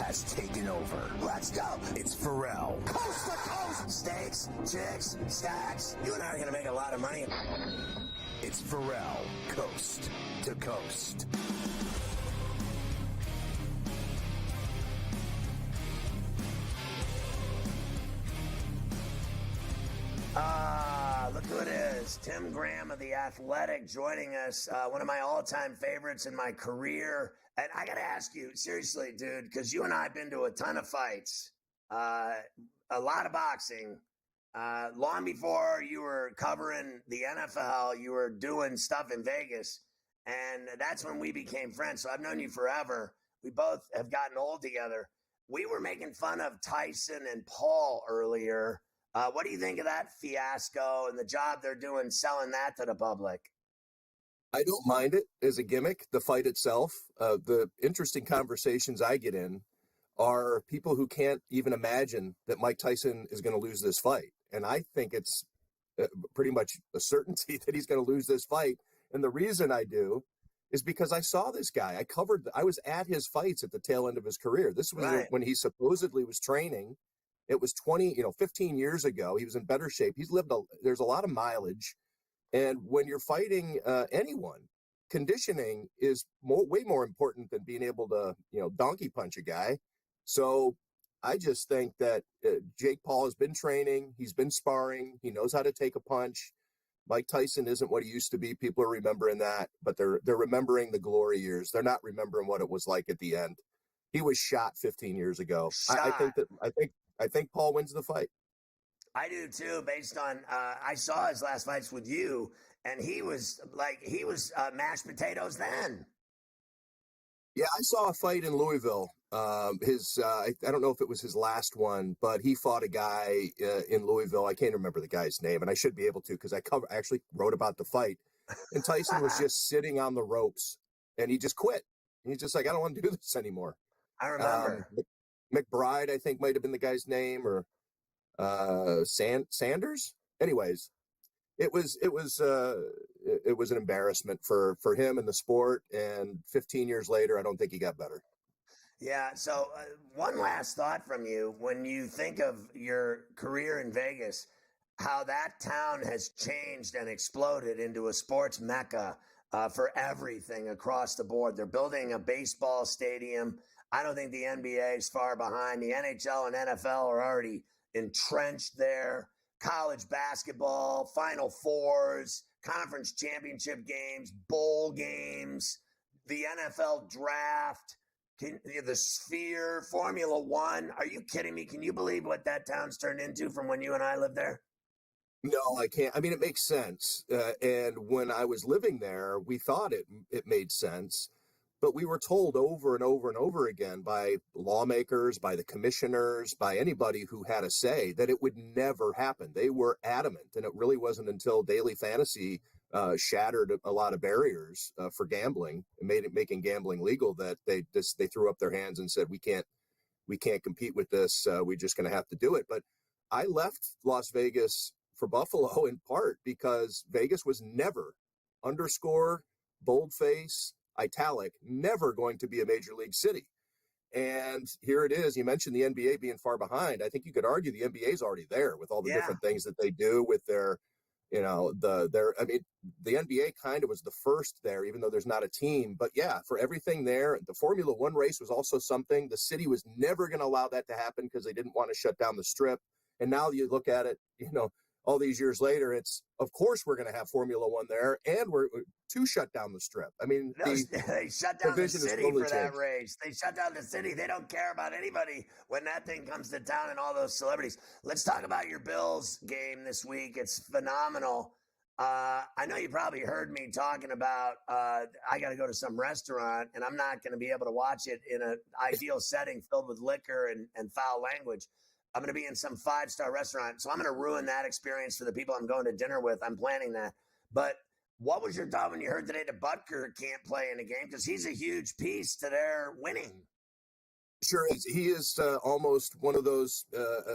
has taken over. Let's go. It's Ferrall. Coast to coast. Steaks, chicks, stacks. You and I are going to make a lot of money. It's Ferrall. Coast to coast. Look who it is. Tim Graham of The Athletic joining us. One of my all-time favorites in my career. And I got to ask you, seriously, dude, because you and I have been to a ton of fights, a lot of boxing. Long before you were covering the NFL, you were doing stuff in Vegas. And that's when we became friends. So I've known you forever. We both have gotten old together. We were making fun of Tyson and Paul earlier. What do you think of that fiasco and the job they're doing selling that to the public? I don't mind it as a gimmick, the fight itself. The interesting conversations I get in are people who can't even imagine that Mike Tyson is going to lose this fight. And I think it's pretty much a certainty that he's going to lose this fight. And the reason I do is because I saw this guy. I was at his fights at the tail end of his career. This was Right. when he supposedly was training. It was 15 years ago. He was in better shape. There's a lot of mileage. And when you're fighting anyone, conditioning is way more important than being able to, donkey punch a guy. So I just think that Jake Paul has been training. He's been sparring. He knows how to take a punch. Mike Tyson isn't what he used to be. People are remembering that, but they're remembering the glory years. They're not remembering what it was like at the end. He was shot 15 years ago. I think Paul wins the fight. I do too, based on I saw his last fights with you, and he was mashed potatoes then. Yeah, I saw a fight in Louisville. I don't know if it was his last one, but he fought a guy in Louisville. I can't remember the guy's name, and I should be able to because I actually wrote about the fight. And Tyson was just sitting on the ropes, and he just quit. And he's just like, I don't want to do this anymore. I remember. McBride, I think, might have been the guy's name, or Sanders. Anyways, it was an embarrassment for him and the sport. And 15 years later, I don't think he got better. Yeah. So one last thought from you. When you think of your career in Vegas, how that town has changed and exploded into a sports mecca for everything across the board. They're building a baseball stadium. I don't think the NBA is far behind. The NHL and NFL are already entrenched there. College basketball, Final Fours, conference championship games, bowl games, the NFL draft, the Sphere, Formula One. Are you kidding me? Can you believe what that town's turned into from when you and I lived there? No, I can't. I mean, it makes sense. And when I was living there, we thought it made sense. But we were told over and over and over again by lawmakers, by the commissioners, by anybody who had a say that it would never happen. They were adamant. And it really wasn't until Daily Fantasy shattered a lot of barriers for gambling and making gambling legal that they threw up their hands and said, we can't compete with this. We're just going to have to do it. But I left Las Vegas for Buffalo in part because Vegas was never, underscore, boldface, italic, never going to be a major league city. And here it is. You mentioned the NBA being far behind. I think you could argue the NBA is already there with all the different things that they do with their, the NBA kind of was the first there, even though there's not a team. But yeah, for everything there, the Formula One race was also something. The city was never going to allow that to happen because they didn't want to shut down the strip. And now you look at it, all these years later, it's, of course, we're going to have Formula One there, and we're to shut down the strip. I mean, they shut down the city for that race. They shut down the city. They don't care about anybody when that thing comes to town and all those celebrities. Let's talk about your Bills game this week. It's phenomenal. I know you probably heard me talking about I got to go to some restaurant, and I'm not going to be able to watch it in an ideal setting filled with liquor and foul language. I'm going to be in some 5-star restaurant, so I'm going to ruin that experience for the people I'm going to dinner with. I'm planning that. But what was your thought when you heard today that Butker can't play in the game? Because he's a huge piece to their winning. Sure is. He is almost one of those,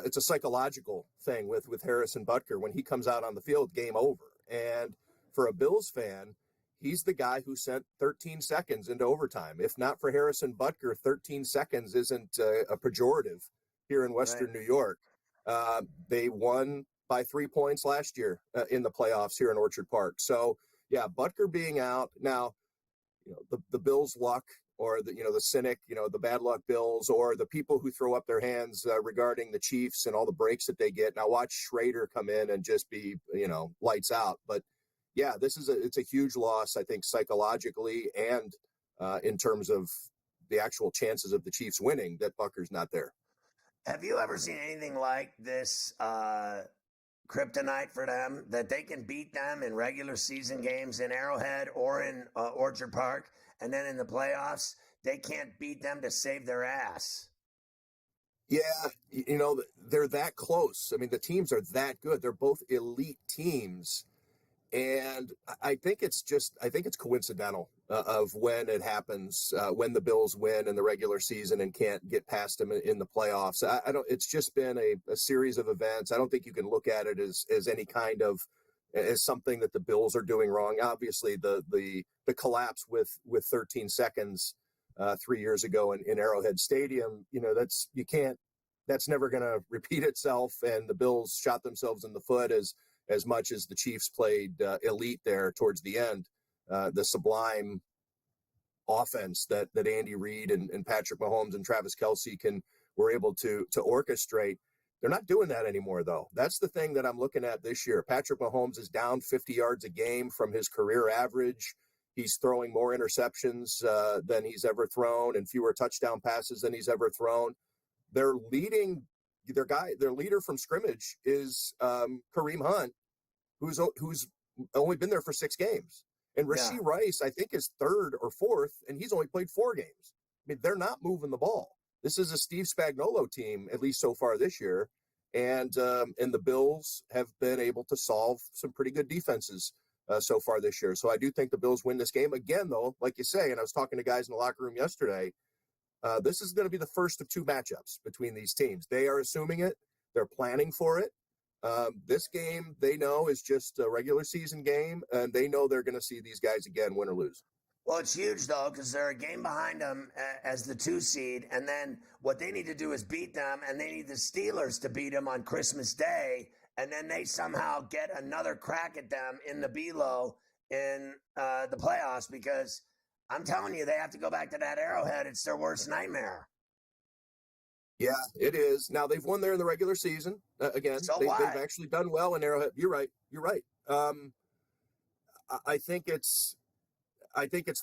it's a psychological thing with Harrison Butker. When he comes out on the field, game over. And for a Bills fan, he's the guy who sent 13 seconds into overtime. If not for Harrison Butker, 13 seconds isn't a pejorative here in Western New York. They won by 3 points last year in the playoffs here in Orchard Park. So, yeah, Butker being out. Now, the Bills' luck, or the cynic, the bad luck Bills, or the people who throw up their hands regarding the Chiefs and all the breaks that they get. Now watch Schrader come in and just be, lights out. But yeah, it's a huge loss, I think, psychologically and in terms of the actual chances of the Chiefs winning, that Butker's not there. Have you ever seen anything like this kryptonite for them, that they can beat them in regular season games in Arrowhead or in Orchard Park, and then in the playoffs they can't beat them to save their ass? Yeah, they're that close. I mean, the teams are that good. They're both elite teams. And I think it's coincidental of when it happens, when the Bills win in the regular season and can't get past them in the playoffs. It's just been a series of events. I don't think you can look at it as any kind of, as something that the Bills are doing wrong. Obviously the collapse with 13 seconds 3 years ago in Arrowhead Stadium, that's never going to repeat itself. And the Bills shot themselves in the foot as much as the Chiefs played elite there towards the end. The sublime offense that Andy Reid and Patrick Mahomes and Travis Kelce were able to orchestrate. They're not doing that anymore, though. That's the thing that I'm looking at this year. Patrick Mahomes is down 50 yards a game from his career average. He's throwing more interceptions than he's ever thrown and fewer touchdown passes than he's ever thrown. Their leader from scrimmage is Kareem Hunt, who's only been there for 6 games. And Rashee Rice, I think, is 3rd or 4th, and he's only played 4 games. I mean, they're not moving the ball. This is a Steve Spagnuolo team, at least so far this year. And the Bills have been able to solve some pretty good defenses so far this year. So I do think the Bills win this game. Again, though, like you say, and I was talking to guys in the locker room yesterday, this is going to be the first of 2 matchups between these teams. They are assuming it. They're planning for it. This game, they know, is just a regular season game, and they know they're going to see these guys again, win or lose. Well, it's huge, though, because they're a game behind them as the 2 seed, and then what they need to do is beat them, and they need the Steelers to beat them on Christmas Day, and then they somehow get another crack at them in the Below in the playoffs, because I'm telling you, they have to go back to that Arrowhead. It's their worst nightmare. Yeah, it is. Now, they've won there in the regular season. Again, so they've actually done well in Arrowhead. You're right. I think it's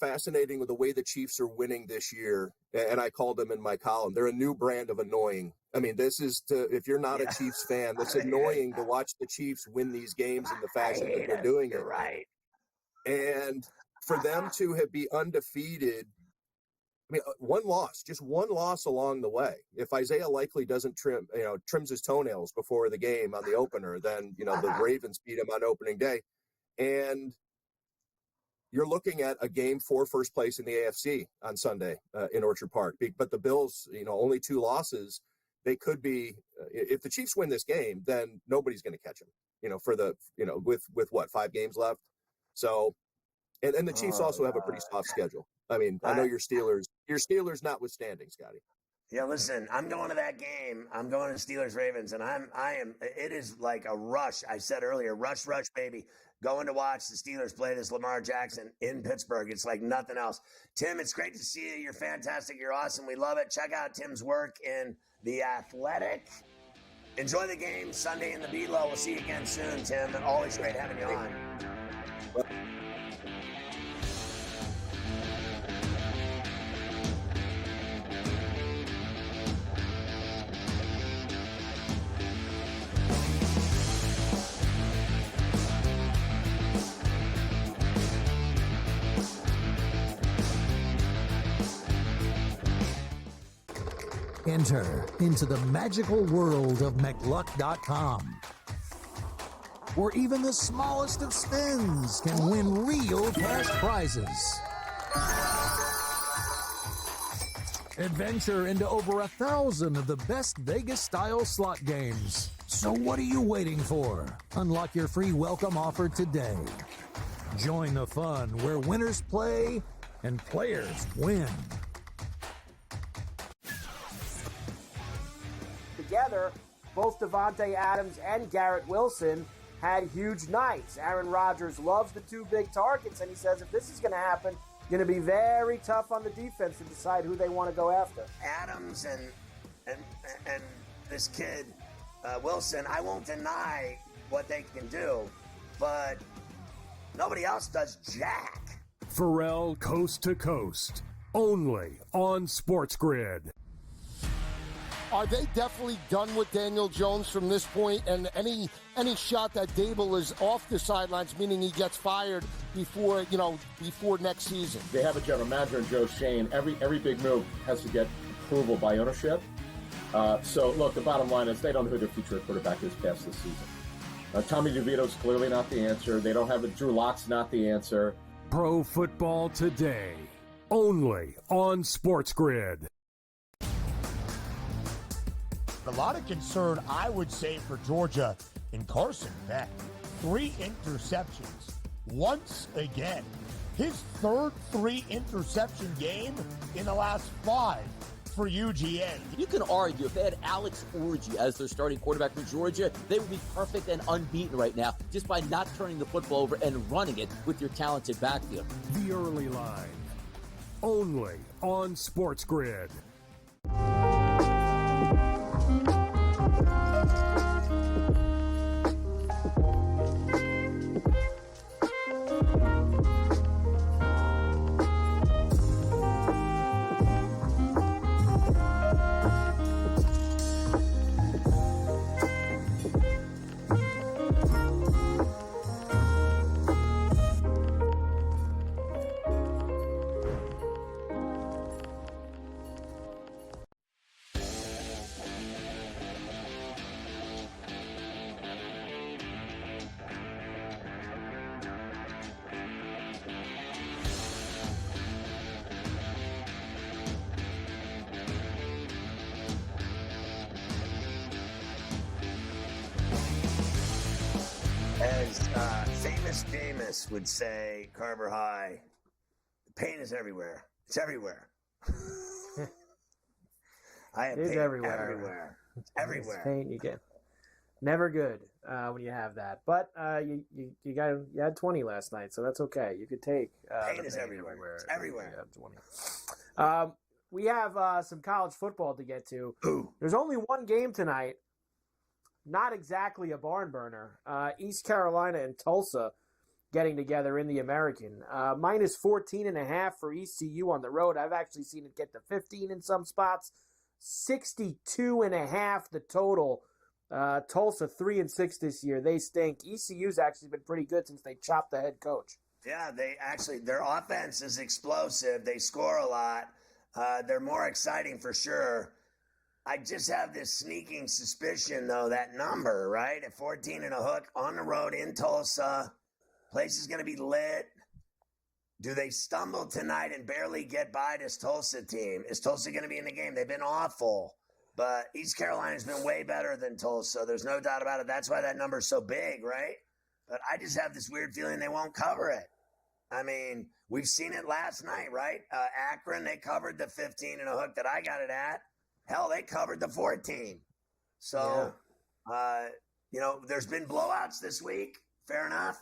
fascinating with the way the Chiefs are winning this year. And I called them in my column. They're a new brand of annoying. I mean, if you're not a Chiefs fan, it's annoying to watch the Chiefs win these games in the fashion that they're doing it. Right. And for them to be undefeated, I mean, just one loss along the way. If Isaiah Likely doesn't trims his toenails before the game on the opener, then, the Ravens beat him on opening day. And you're looking at a game for first place in the AFC on Sunday in Orchard Park. But the Bills, only 2 losses. They could be, if the Chiefs win this game, then nobody's going to catch them, with what, 5 games left. So, and the Chiefs also have a pretty soft schedule. I mean, I know your Steelers notwithstanding, Scotty. Yeah, listen, I'm going to that game. I'm going to Steelers-Ravens, and it is like a rush. I said earlier, rush, baby. Going to watch the Steelers play this Lamar Jackson in Pittsburgh. It's like nothing else. Tim, it's great to see you. You're fantastic. You're awesome. We love it. Check out Tim's work in The Athletic. Enjoy the game Sunday in the Below. We'll see you again soon, Tim. And always great having you on. Enter into the magical world of McLuck.com, where even the smallest of spins can win real cash prizes. Adventure into over 1,000 of the best Vegas-style slot games. So what are you waiting for? Unlock your free welcome offer today. Join the fun where winners play and players win. Together, both Devontae Adams and Garrett Wilson had huge nights. Aaron Rodgers loves the two big targets, and he says if this is going to happen, it's going to be very tough on the defense to decide who they want to go after. Adams and this kid, Wilson, I won't deny what they can do, but nobody else does jack. Ferrall Coast to Coast, only on SportsGrid. Are they definitely done with Daniel Jones from this point? And any shot that Dable is off the sidelines, meaning he gets fired before next season? They have a general manager in Joe Shane. Every big move has to get approval by ownership. So look, the bottom line is they don't know who their future quarterback is past this season. Tommy DeVito's clearly not the answer. They don't have a Drew Lock's not the answer. Pro Football Today, only on SportsGrid. A lot of concern, I would say, for Georgia in Carson Beck. 3 interceptions once again. His third 3-interception game in the last 5 for UGA. You can argue if they had Alex Orji as their starting quarterback for Georgia, they would be perfect and unbeaten right now just by not turning the football over and running it with your talented backfield. The Early Line, only on SportsGrid. As famous Damus would say, Carver High, the pain is everywhere. It's everywhere. I have It is pain everywhere. It's everywhere. It's pain you get. Never good when you have that. But you had 20 last night, so that's okay. You could take Pain is everywhere. It's everywhere. You have 20. We have some college football to get to. Ooh. There's only one game tonight. Not exactly a barn burner. East Carolina and Tulsa getting together in the American. Minus 14.5 for ECU on the road. I've actually seen it get to 15 in some spots. 62.5 the total. Tulsa 3-6 this year. They stink. ECU's actually been pretty good since they chopped the head coach. Yeah, their offense is explosive. They score a lot. They're more exciting for sure. I just have this sneaking suspicion, though, that number, right, at 14 and a hook on the road in Tulsa, place is going to be lit. Do they stumble tonight and barely get by this Tulsa team? Is Tulsa going to be in the game? They've been awful, but East Carolina's been way better than Tulsa. There's no doubt about it. That's why that number's so big, right? But I just have this weird feeling they won't cover it. I mean, we've seen it last night, right? Akron, they covered the 15 and a hook that I got it at. Hell, they covered the 14. So, there's been blowouts this week. Fair enough.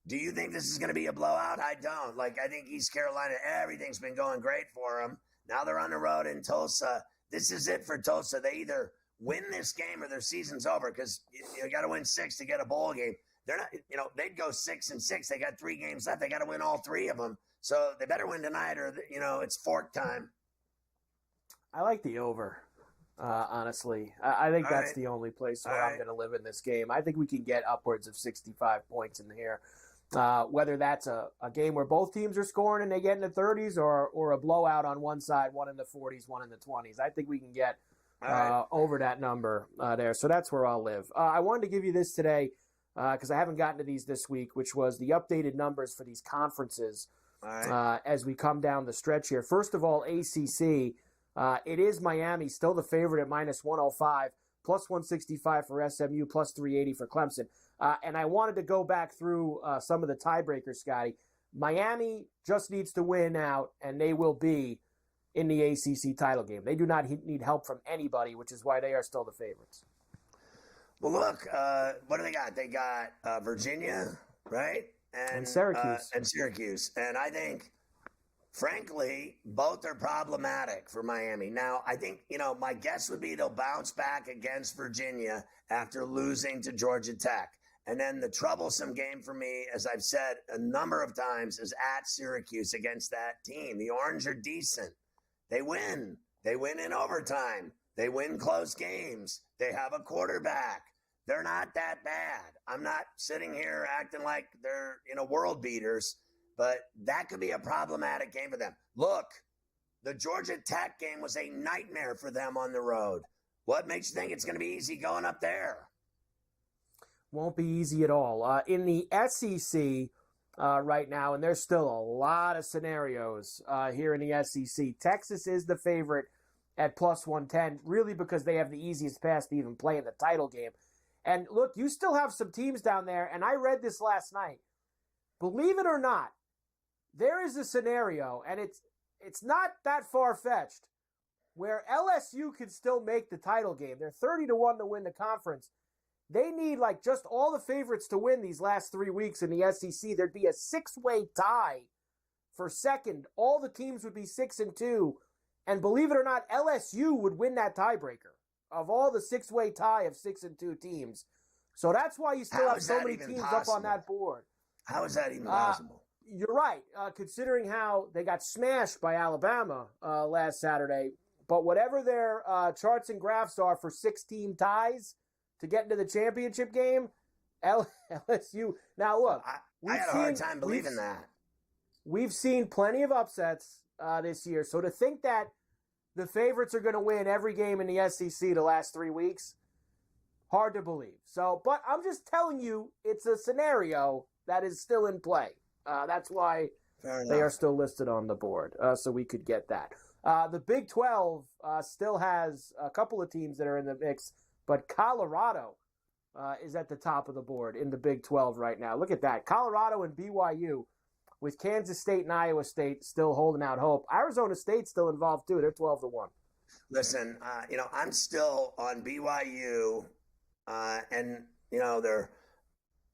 Do you think this is going to be a blowout? I don't. I think East Carolina, everything's been going great for them. Now they're on the road in Tulsa. This is it for Tulsa. They either win this game or their season's over because you got to win 6 to get a bowl game. They're not, they'd go 6-6. They got 3 games left. They got to win all 3 of them. So they better win tonight or, it's fork time. I like the over. Honestly, I think that's the only place where I'm going to live in this game. I think we can get upwards of 65 points in here. Whether that's a game where both teams are scoring and they get in the 30s or a blowout on one side, one in the 40s, one in the 20s. I think we can get over that number there. So that's where I'll live. I wanted to give you this today because I haven't gotten to these this week, which was the updated numbers for these conferences as we come down the stretch here. First of all, ACC. It is Miami, still the favorite at minus 105. plus 165 for SMU, plus 380 for Clemson. And I wanted to go back through some of the tiebreakers, Scotty. Miami just needs to win out, and they will be in the ACC title game. They do not need help from anybody, which is why they are still the favorites. Well, look, what do they got? They got Virginia, right? And Syracuse. And I think, frankly, both are problematic for Miami. Now, I think, my guess would be they'll bounce back against Virginia after losing to Georgia Tech. And then the troublesome game for me, as I've said a number of times, is at Syracuse against that team. The Orange are decent. They win. They win in overtime. They win close games. They have a quarterback. They're not that bad. I'm not sitting here acting like they're, world beaters, but that could be a problematic game for them. Look, the Georgia Tech game was a nightmare for them on the road. What makes you think it's going to be easy going up there? Won't be easy at all. In the SEC right now, and there's still a lot of scenarios here in the SEC, Texas is the favorite at plus 110, really because they have the easiest path to even play in the title game. And look, you still have some teams down there, and I read this last night. Believe it or not, there is a scenario, and it's not that far-fetched, where LSU can still make the title game. They're 30-1 to win the conference. They need just all the favorites to win these last 3 weeks in the SEC. There'd be a 6-way tie for second. All the teams would be 6-2. And believe it or not, LSU would win that tiebreaker of all the 6-way tie of 6-2 teams. So that's why you still have so many teams up on that board. How is that even possible? You're right, considering how they got smashed by Alabama last Saturday. But whatever their charts and graphs are for 6-team ties to get into the championship game, LSU. Now, look. I had a hard time believing that. We've seen plenty of upsets this year. So to think that the favorites are going to win every game in the SEC the last 3 weeks, hard to believe. So, but I'm just telling you, it's a scenario that is still in play. That's why they are still listed on the board, so we could get that. The Big 12 still has a couple of teams that are in the mix, but Colorado is at the top of the board in the Big 12 right now. Look at that. Colorado and BYU, with Kansas State and Iowa State still holding out hope. Arizona State's still involved, too. They're 12-1. Listen, I'm still on BYU, and, they're –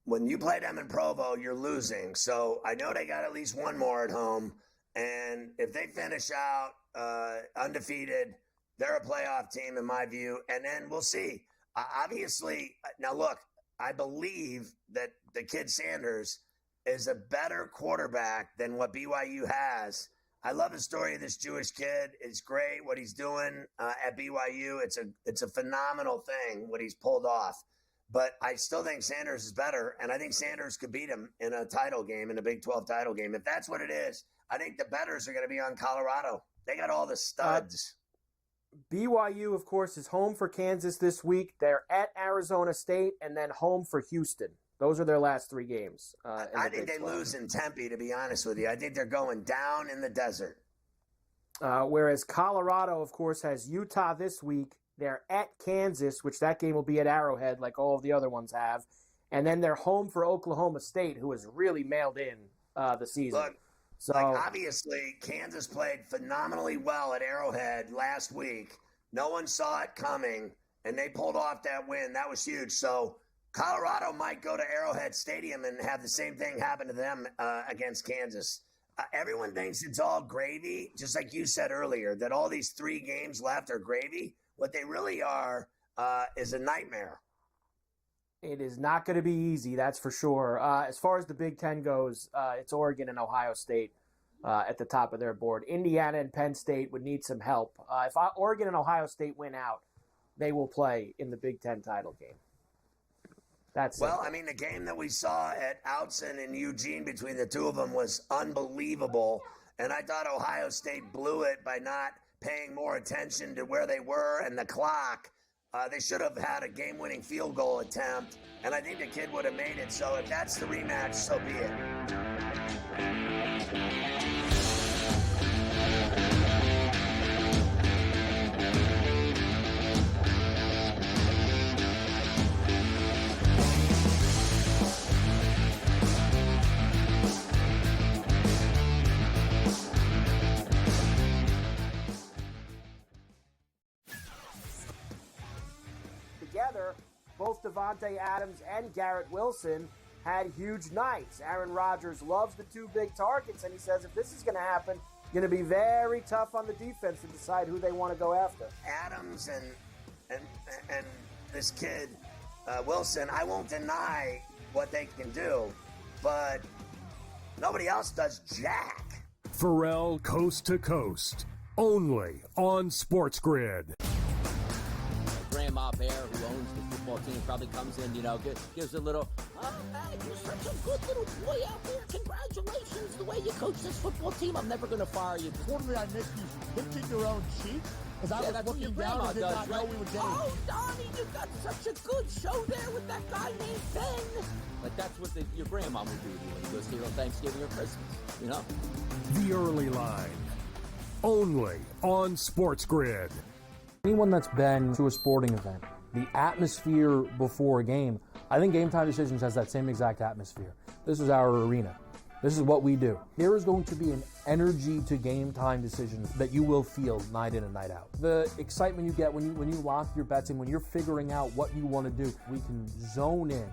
when you play them in Provo, you're losing. So I know they got at least one more at home. And if they finish out undefeated, they're a playoff team in my view. And then we'll see. Obviously, now look, I believe that the kid Sanders is a better quarterback than what BYU has. I love the story of this Jewish kid. It's great what he's doing at BYU. It's a phenomenal thing what he's pulled off. But I still think Sanders is better, and I think Sanders could beat him in a title game, in a Big 12 title game. If that's what it is, I think the bettors are going to be on Colorado. They got all the studs. BYU, of course, is home for Kansas this week. They're at Arizona State and then home for Houston. Those are their last 3 games. I think they lose in Tempe, to be honest with you. I think they're going down in the desert. Whereas Colorado, of course, has Utah this week. They're at Kansas, which that game will be at Arrowhead like all of the other ones have. And then they're home for Oklahoma State, who has really mailed in the season. Look, so obviously, Kansas played phenomenally well at Arrowhead last week. No one saw it coming, and they pulled off that win. That was huge. So Colorado might go to Arrowhead Stadium and have the same thing happen to them against Kansas. Everyone thinks it's all gravy, just like you said earlier, that all these 3 games left are gravy. What they really are is a nightmare. It is not going to be easy, that's for sure. As far as the Big Ten goes, it's Oregon and Ohio State at the top of their board. Indiana and Penn State would need some help. If Oregon and Ohio State win out, they will play in the Big Ten title game. The game that we saw at Outson and Eugene between the two of them was unbelievable. And I thought Ohio State blew it by not paying more attention to where they were and the clock. They should have had a game-winning field goal attempt, and I think the kid would have made it. So if that's the rematch, so be it. together, both Devontae Adams and Garrett Wilson had huge nights. Aaron Rodgers loves the two big targets, and he says if this is going to happen, going to be very tough on the defense to decide who they want to go after. Adams and this kid, Wilson, I won't deny what they can do, but nobody else does jack. Ferrall Coast to Coast, only on SportsGrid. Grandma Bear, who owns the football team, probably comes in, gives a little, "Oh, man, you're such a good little boy out there. Congratulations, the way you coach this football team. I'm never going to fire you." Quarterly, I missed you pinching your own cheek as I was looking down and did not know we were getting. "Oh, Donnie, you got such a good show there with that guy named Ben." Like, that's what your grandma would do to you when you go see her on Thanksgiving or Christmas, The Early Line, only on SportsGrid. Anyone that's been to a sporting event, the atmosphere before a game, I think Game Time Decisions has that same exact atmosphere. This is our arena. This is what we do. There is going to be an energy to Game Time Decisions that you will feel night in and night out. The excitement you get when you lock your bets in, when you're figuring out what you want to do, we can zone in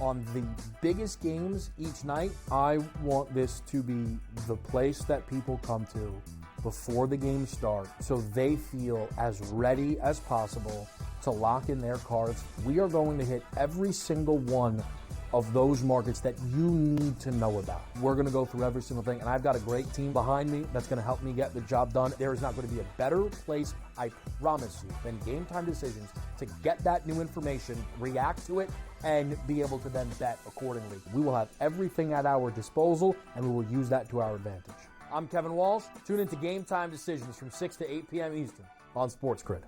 on the biggest games each night. I want this to be the place that people come to before the games start so they feel as ready as possible to lock in their cards. We are going to hit every single one of those markets that you need to know about. We're going to go through every single thing, and I've got a great team behind me that's going to help me get the job done. There is not going to be a better place, I promise you, than Game Time Decisions to get that new information, react to it, and be able to then bet accordingly. We will have everything at our disposal, and we will use that to our advantage. I'm Kevin Walsh. Tune into Game Time Decisions from 6 to 8 p.m. Eastern on SportsGrid.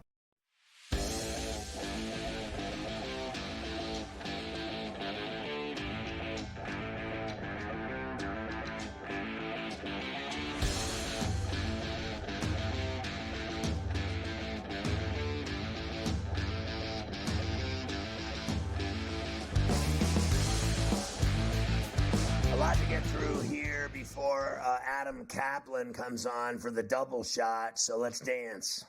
Before Adam Kaplan comes on for the double shot, so let's dance.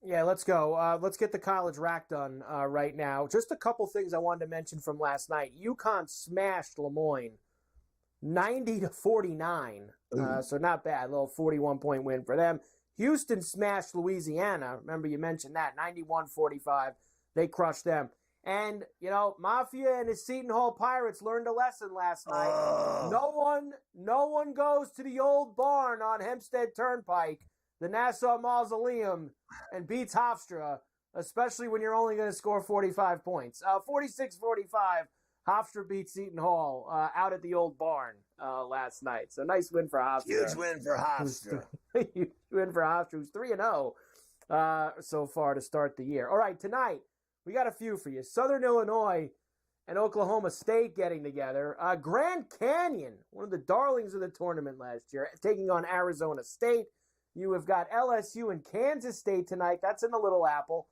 Yeah, let's go. Let's get the college rack done right now. Just a couple things I wanted to mention from last night. UConn smashed Lemoyne 90-49, so not bad. A little 41-point win for them. Houston smashed Louisiana. Remember, you mentioned that, 91-45. They crushed them. And, Mafia and his Seton Hall Pirates learned a lesson last night. No one goes to the old barn on Hempstead Turnpike, the Nassau Mausoleum, and beats Hofstra, especially when you're only going to score 45 points. 46-45, Hofstra beats Seton Hall out at the old barn last night. So nice win for Hofstra. Huge win for Hofstra. Huge win for Hofstra, who's 3-0 so far to start the year. All right, tonight, we got a few for you. Southern Illinois and Oklahoma State getting together. Grand Canyon, one of the darlings of the tournament last year, taking on Arizona State. You have got LSU and Kansas State tonight. That's in the Little Apple.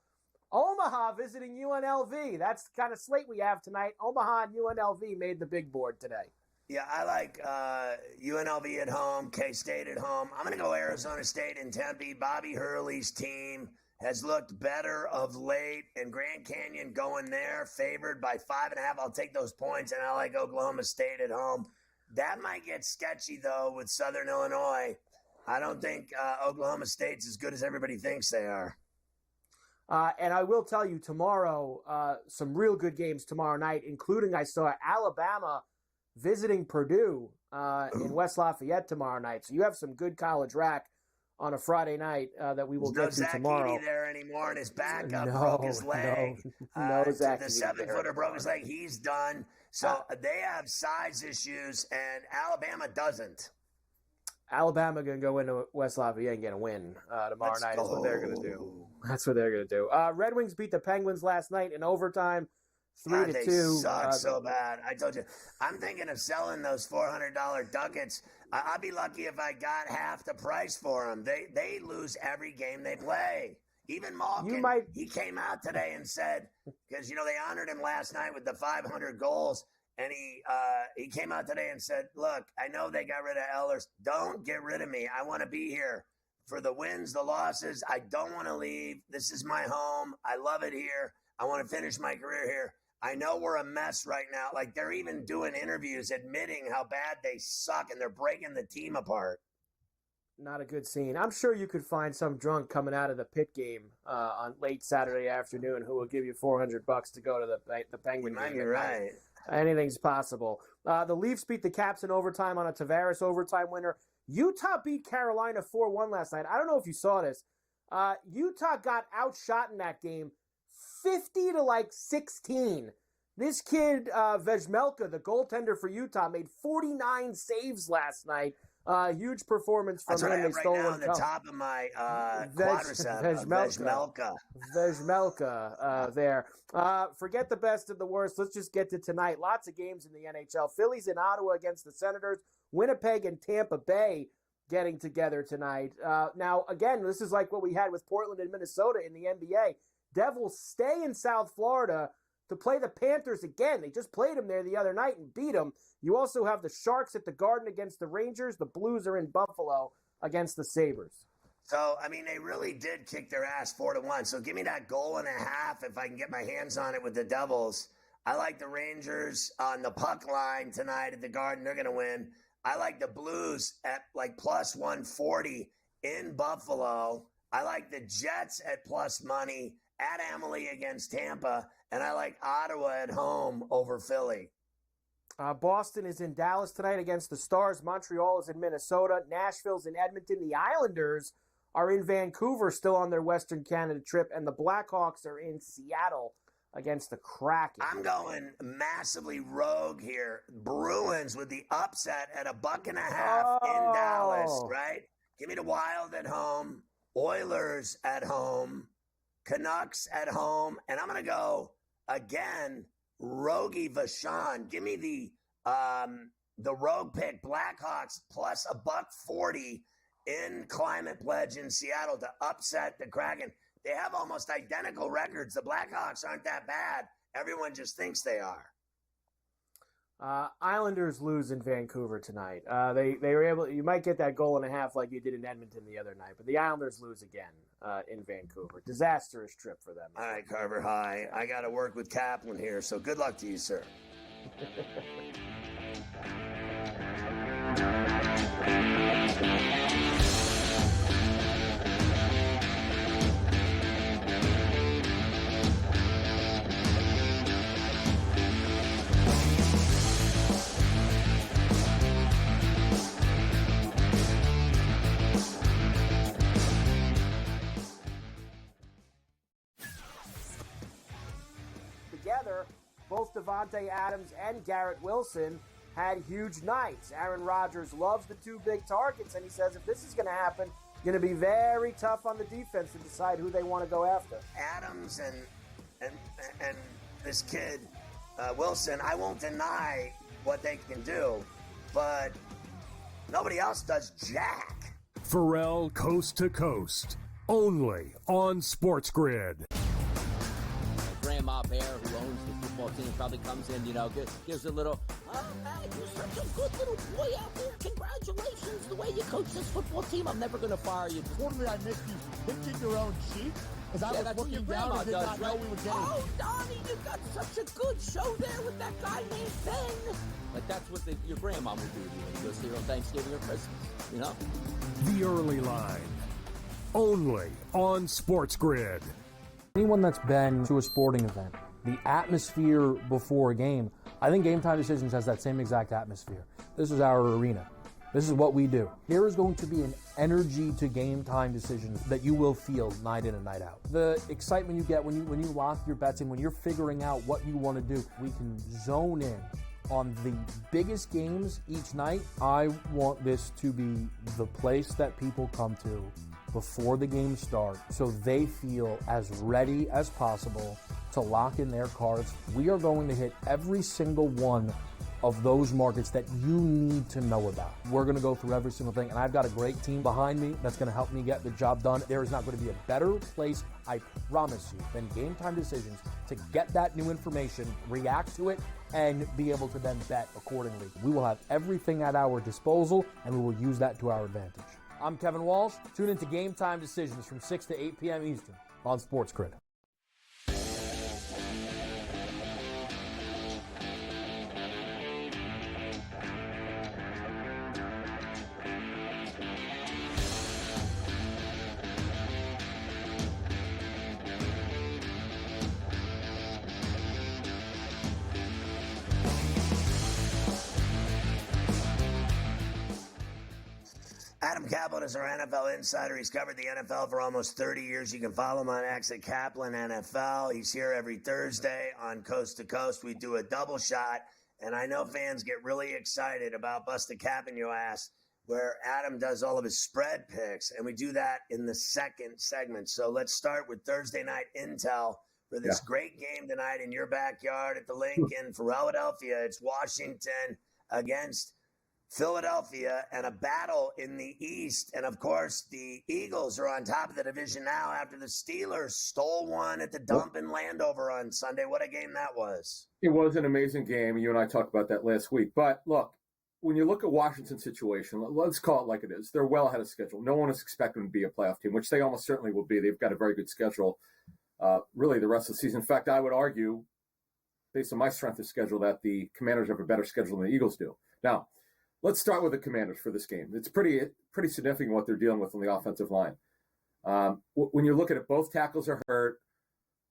Omaha visiting UNLV. That's the kind of slate we have tonight. Omaha and UNLV made the big board today. Yeah, I like UNLV at home, K-State at home. I'm going to go Arizona State and Tempe. Bobby Hurley's team has looked better of late, and Grand Canyon going there, favored by 5.5. I'll take those points, and I like Oklahoma State at home. That might get sketchy, though, with Southern Illinois. I don't think Oklahoma State's as good as everybody thinks they are. And I will tell you tomorrow, some real good games tomorrow night, including I saw Alabama visiting Purdue in West Lafayette tomorrow night. So you have some good college rack on a Friday night that we will get to tomorrow. No Zach Edey there anymore, and his backup broke his leg. No Zach the 7-footer broke his leg. He's done. So they have size issues, and Alabama doesn't. Alabama going to go into West Lafayette and get a win tomorrow night. Is what they're going to do. That's what they're going to do. Red Wings beat the Penguins last night in overtime, 3-2. They suck so bad. I told you. I'm thinking of selling those $400 ducats. I'd be lucky if I got half the price for them. They lose every game they play. Even Malkin, he came out today and said, because, they honored him last night with the 500 goals, and he came out today and said, look, I know they got rid of Ehlers. Don't get rid of me. I want to be here for the wins, the losses. I don't want to leave. This is my home. I love it here. I want to finish my career here. I know we're a mess right now. Like, they're even doing interviews admitting how bad they suck, and they're breaking the team apart. Not a good scene. I'm sure you could find some drunk coming out of the pit game on late Saturday afternoon who will give you $400 to go to the Penguin game. You're right. Anything's possible. The Leafs beat the Caps in overtime on a Tavares overtime winner. Utah beat Carolina 4-1 last night. I don't know if you saw this. Utah got outshot in that game 50-16. This kid, Vejmelka, the goaltender for Utah, made 49 saves last night. Huge performance from him. They stole one. The top of my quadriceps. Vejmelka there. Forget the best and the worst. Let's just get to tonight. Lots of games in the NHL. Phillies in Ottawa against the Senators. Winnipeg and Tampa Bay getting together tonight. Now, again, this is like what we had with Portland and Minnesota in the NBA. Devils stay in South Florida to play the Panthers again. They just played them there the other night and beat them. You also have the Sharks at the Garden against the Rangers. The Blues are in Buffalo against the Sabres. So, I mean, they really did kick their ass 4-1. So give me that goal and a half if I can get my hands on it with the Devils. I like the Rangers on the puck line tonight at the Garden. They're going to win. I like the Blues at like plus 140 in Buffalo. I like the Jets at plus money at Emily against Tampa. And I like Ottawa at home over Philly. Boston is in Dallas tonight against the Stars. Montreal is in Minnesota. Nashville's in Edmonton. The Islanders are in Vancouver, still on their Western Canada trip. And the Blackhawks are in Seattle against the Kraken. I'm going massively rogue here. Bruins with the upset at $1.50 in Dallas, right? Give me the Wild at home. Oilers at home. Canucks at home. And I'm going to go again, Rogie Vachon. Give me the rogue pick, Blackhawks plus $1.40 in Climate Pledge in Seattle to upset the Kraken. They have almost identical records. The Blackhawks aren't that bad. Everyone just thinks they are. Islanders lose in Vancouver tonight. They were able. You might get that goal and a half like you did in Edmonton the other night, but the Islanders lose again in Vancouver. Disastrous trip for them. All right, Carver. Hi. I got to work with Kaplan here, so good luck to you, sir. Together, both Devontae Adams and Garrett Wilson had huge nights. Aaron Rodgers loves the two big targets, and he says if this is going to happen, it's going to be very tough on the defense to decide who they want to go after. Adams and this kid, Wilson, I won't deny what they can do, but nobody else does jack. Ferrall Coast to Coast, only on SportsGrid. Grandma Bear, who owns the football team, probably comes in, gives a little, oh, man, you're such a good little boy out there. Congratulations, the way you coach this football team. I'm never going to fire you. Quarterly, I missed you pinching your own cheek as I was looking down and did not know we were getting. Oh, Donnie, you got such a good show there with that guy named Ben. Like, that's what your grandma would do to you when you go see her on Thanksgiving or Christmas, The Early Line, only on SportsGrid. Anyone that's been to a sporting event, the atmosphere before a game, I think Game Time Decisions has that same exact atmosphere. This is our arena. This is what we do. There is going to be an energy to Game Time Decisions that you will feel night in and night out. The excitement you get when you lock your bets in, when you're figuring out what you want to do, we can zone in on the biggest games each night. I want this to be the place that people come to before the game starts so they feel as ready as possible to lock in their cards. We are going to hit every single one of those markets that you need to know about. We're going to go through every single thing, and I've got a great team behind me that's going to help me get the job done. There is not going to be a better place, I promise you, than Game Time Decisions to get that new information, react to it, and be able to then bet accordingly. We will have everything at our disposal, and we will use that to our advantage. I'm Kevin Walsh. Tune into Game Time Decisions from 6 to 8 p.m. Eastern on SportsGrid. Adam Kaplan is our NFL insider. He's covered the NFL for almost 30 years. You can follow him on X at Kaplan NFL. He's here every Thursday on Coast to Coast. We do a double shot, and I know fans get really excited about Busted Cap in Your Ass, where Adam does all of his spread picks, and we do that in the second segment. So let's start with Thursday night intel for this great game tonight in your backyard at the Link in Philadelphia. It's Washington against Philadelphia, and a battle in the East. And, of course, the Eagles are on top of the division now after the Steelers stole one at the dump in Landover on Sunday. What a game that was. It was an amazing game. You and I talked about that last week. But, look, when you look at Washington's situation, let's call it like it is. They're well ahead of schedule. No one is expecting them to be a playoff team, which they almost certainly will be. They've got a very good schedule, really, the rest of the season. In fact, I would argue, based on my strength of schedule, that the Commanders have a better schedule than the Eagles do. Now, let's start with the Commanders for this game. It's pretty significant what they're dealing with on the offensive line. When you look at it, both tackles are hurt.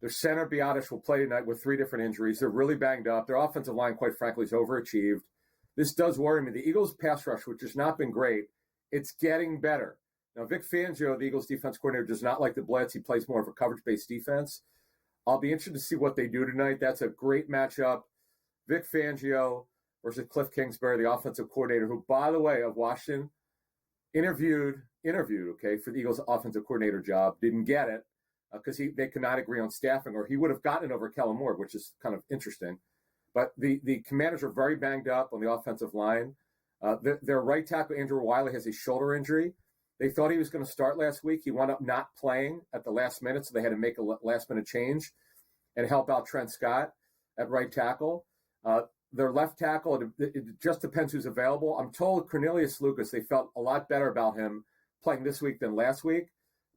Their center, Biotish, will play tonight with 3 different injuries. They're really banged up. Their offensive line, quite frankly, is overachieved. This does worry me. The Eagles' pass rush, which has not been great, it's getting better. Now, Vic Fangio, the Eagles' defense coordinator, does not like the blitz. He plays more of a coverage-based defense. I'll be interested to see what they do tonight. That's a great matchup. Vic Fangio versus Cliff Kingsbury, the offensive coordinator, who, by the way, of Washington, interviewed, for the Eagles' offensive coordinator job, didn't get it because they could not agree on staffing, or he would have gotten it over Kellen Moore, which is kind of interesting. But the Commanders are very banged up on the offensive line. Their right tackle, Andrew Wiley, has a shoulder injury. They thought he was going to start last week. He wound up not playing at the last minute, so they had to make a last-minute change and help out Trent Scott at right tackle. Their left tackle, it just depends who's available. I'm told Cornelius Lucas, they felt a lot better about him playing this week than last week.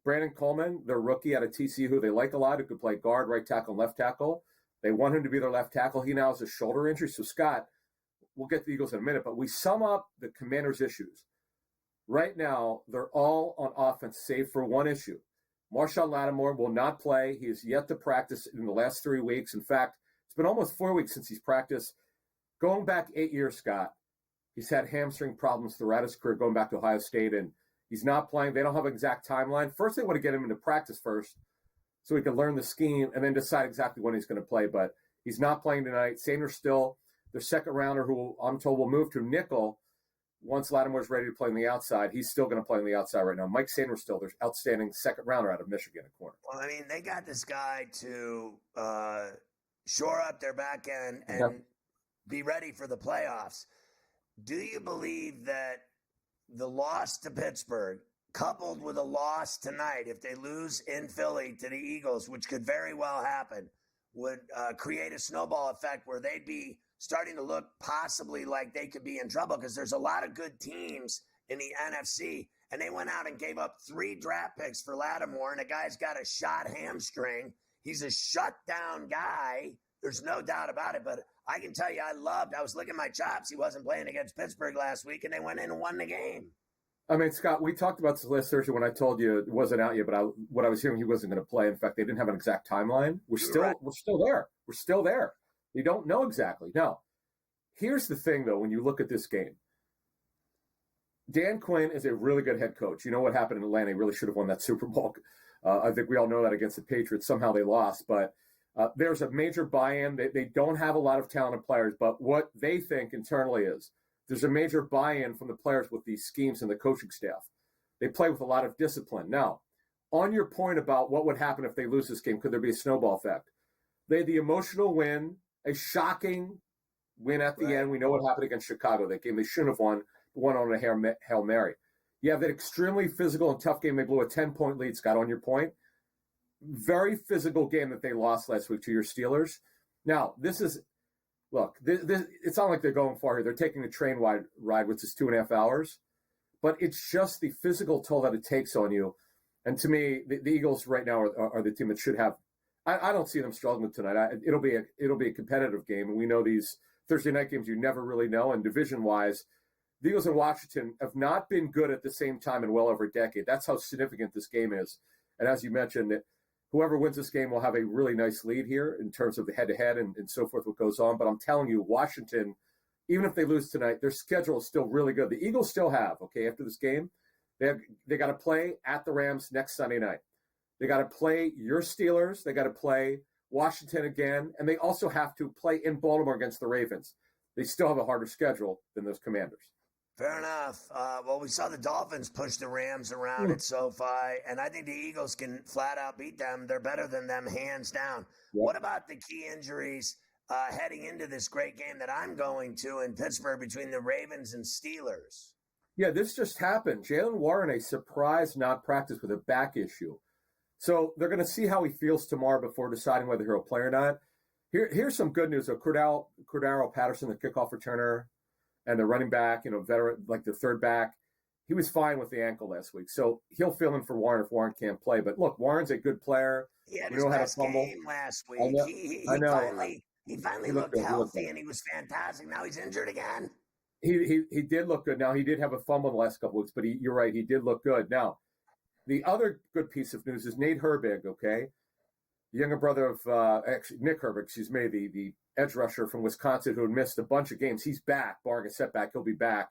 Brandon Coleman, their rookie out of TCU, who they like a lot, who could play guard, right tackle, and left tackle. They want him to be their left tackle. He now has a shoulder injury. So, Scott, we'll get to the Eagles in a minute, but we sum up the Commanders' issues. Right now, they're all on offense, save for one issue. Marshawn Lattimore will not play. He has yet to practice in the last 3 weeks. In fact, it's been almost 4 weeks since he's practiced. Going back 8 years, Scott, he's had hamstring problems throughout his career, going back to Ohio State, and he's not playing. They don't have an exact timeline. First, they want to get him into practice first so he can learn the scheme and then decide exactly when he's going to play. But he's not playing tonight. Sanders still, their second rounder, who I'm told will move to nickel once Lattimore's ready to play on the outside. He's still going to play on the outside right now. Mike Sanders still, their outstanding second rounder out of Michigan at corner. Well, I mean, they got this guy to shore up their back end and be ready for the playoffs. Do you believe that the loss to Pittsburgh, coupled with a loss tonight, if they lose in Philly to the Eagles, which could very well happen, would create a snowball effect where they'd be starting to look possibly like they could be in trouble? Because there's a lot of good teams in the NFC, and they went out and gave up 3 draft picks for Lattimore, and the guy's got a shot hamstring. He's a shutdown guy. There's no doubt about it, but I can tell you I was licking my chops. He wasn't playing against Pittsburgh last week, and they went in and won the game. I mean, Scott, we talked about this last Thursday when I told you it wasn't out yet, but what I was hearing, he wasn't going to play. In fact, they didn't have an exact timeline. We're still there. We're still there. You don't know exactly. Now, here's the thing, though, when you look at this game. Dan Quinn is a really good head coach. You know what happened in Atlanta? He really should have won that Super Bowl. I think we all know that against the Patriots. Somehow they lost, but there's a major buy-in. They don't have a lot of talented players, but what they think internally is there's a major buy-in from the players with these schemes and the coaching staff. They play with a lot of discipline. Now, on your point about what would happen if they lose this game, could there be a snowball effect? They had the emotional win, a shocking win at the end. We know what happened against Chicago. That game they shouldn't have won on a Hail Mary. You have that extremely physical and tough game. They blew a 10-point lead, Scott, on your point. Very physical game that they lost last week to your Steelers. Now, it's not like they're going far here. They're taking a train ride, which is 2.5 hours. But it's just the physical toll that it takes on you. And to me, the Eagles right now are the team that should have. I don't see them struggling tonight. It'll be a competitive game, and we know these Thursday night games you never really know. And division-wise, the Eagles and Washington have not been good at the same time in well over a decade. That's how significant this game is. And as you mentioned, whoever wins this game will have a really nice lead here in terms of the head-to-head and so forth, what goes on. But I'm telling you, Washington, even if they lose tonight, their schedule is still really good. The Eagles still have, after this game, They got to play at the Rams next Sunday night. They got to play your Steelers. They got to play Washington again, and they also have to play in Baltimore against the Ravens. They still have a harder schedule than those Commanders. Fair enough. Well, we saw the Dolphins push the Rams around at SoFi, and I think the Eagles can flat out beat them. They're better than them, hands down. Yep. What about the key injuries heading into this great game that I'm going to in Pittsburgh between the Ravens and Steelers? Yeah, this just happened. Jalen Warren, a surprise not practice with a back issue. So they're going to see how he feels tomorrow before deciding whether he'll play or not. Here's some good news. So Cordero Patterson, the kickoff returner, and the running back, veteran, like the third back, he was fine with the ankle last week. So he'll fill in for Warren if Warren can't play. But look, Warren's a good player. He had his best game last week. I know. He finally looked healthy, and he was fantastic. Now he's injured again. He did look good. Now, he did have a fumble the last couple weeks, but you're right, he did look good. Now, the other good piece of news is Nate Herbig, okay? The younger brother of Nick Herbig, the edge rusher from Wisconsin who had missed a bunch of games. He's back, barring a setback. He'll be back.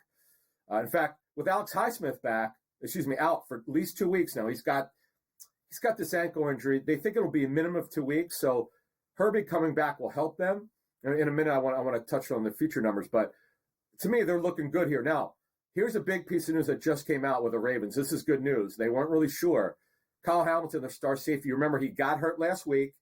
In fact, with Alex Highsmith out for at least 2 weeks now. He's got this ankle injury. They think it'll be a minimum of 2 weeks. So Herbig coming back will help them. In a minute, I want to touch on the future numbers, but to me, they're looking good here. Now, here's a big piece of news that just came out with the Ravens. This is good news. They weren't really sure. Kyle Hamilton, their star safety, you remember he got hurt last week.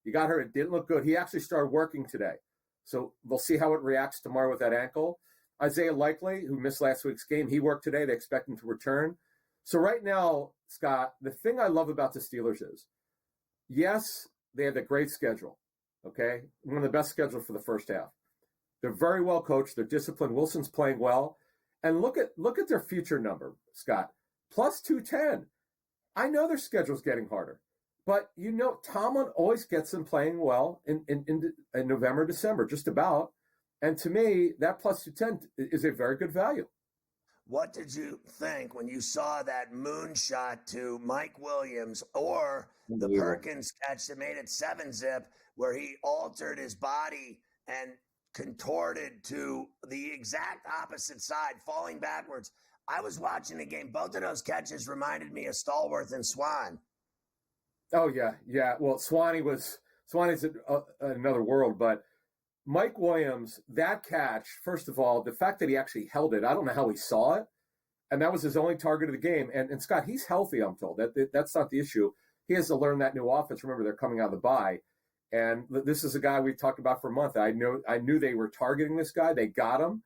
He got hurt. It didn't look good. He actually started working today. So we'll see how it reacts tomorrow with that ankle. Isaiah Likely, who missed last week's game, he worked today. They expect him to return. So right now, Scott, the thing I love about the Steelers is, yes, they have a great schedule, okay? One of the best schedules for the first half. They're very well coached. They're disciplined. Wilson's playing well. And look at their future number, Scott. Plus 210. I know their schedule's getting harder. But, Tomlin always gets them playing well in November, December, just about. And to me, that plus 210 is a very good value. What did you think when you saw that moonshot to Mike Williams or the Perkins catch that made it 7-zip where he altered his body and contorted to the exact opposite side, falling backwards? I was watching the game. Both of those catches reminded me of Stallworth and Swan. Oh, yeah. Well, Swanee's another world, but Mike Williams, that catch, first of all, the fact that he actually held it, I don't know how he saw it, and that was his only target of the game. And Scott, he's healthy, I'm told. That's not the issue. He has to learn that new offense. Remember, they're coming out of the bye. And this is a guy we've talked about for a month. I knew they were targeting this guy. They got him.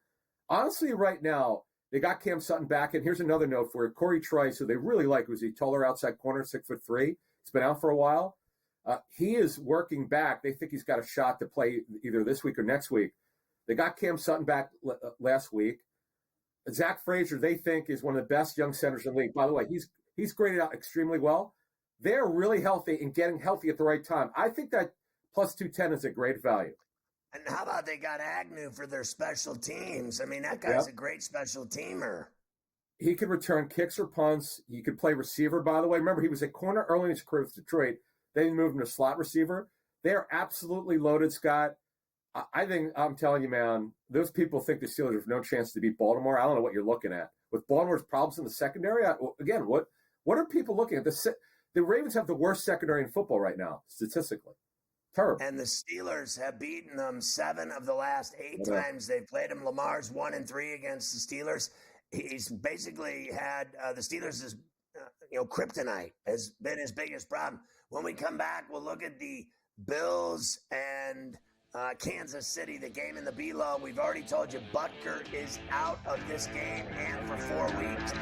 Honestly, right now, they got Cam Sutton back. And here's another note for it. Corey Trice, who they really like, was a taller outside corner, 6'3". He's been out for a while. He is working back. They think he's got a shot to play either this week or next week. They got Cam Sutton back last week. Zach Frazier, they think, is one of the best young centers in the league. By the way, he's graded out extremely well. They're really healthy and getting healthy at the right time. I think that plus 210 is a great value. And how about they got Agnew for their special teams? I mean, that guy's a great special teamer. He could return kicks or punts. He could play receiver, by the way. Remember, he was a corner early in his career with Detroit. They moved him to slot receiver. They are absolutely loaded, Scott. I'm telling you, man, those people think the Steelers have no chance to beat Baltimore. I don't know what you're looking at. With Baltimore's problems in the secondary, again, what are people looking at? The Ravens have the worst secondary in football right now, statistically. Terrible. And the Steelers have beaten them 7 of the last 8 times they've played them. Lamar's 1-3 against the Steelers. He's basically had the Steelers' kryptonite has been his biggest problem. When we come back, we'll look at the Bills and Kansas City, the game in the B-Low. We've already told you Butker is out of this game and for 4 weeks.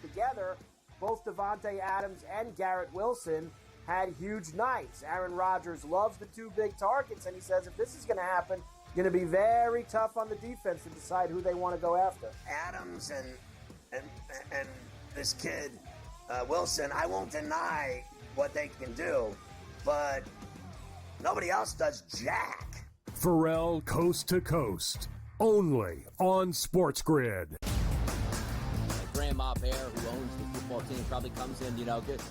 Together, both Devontae Adams and Garrett Wilson had huge nights. Aaron Rodgers loves the 2 big targets, and he says if this is going to happen, it's going to be very tough on the defense to decide who they want to go after. Adams and this kid, Wilson, I won't deny what they can do, but Nobody else does jack. Ferrall Coast to Coast, only on SportsGrid. Grandma Bear, who owns the football team, probably comes in,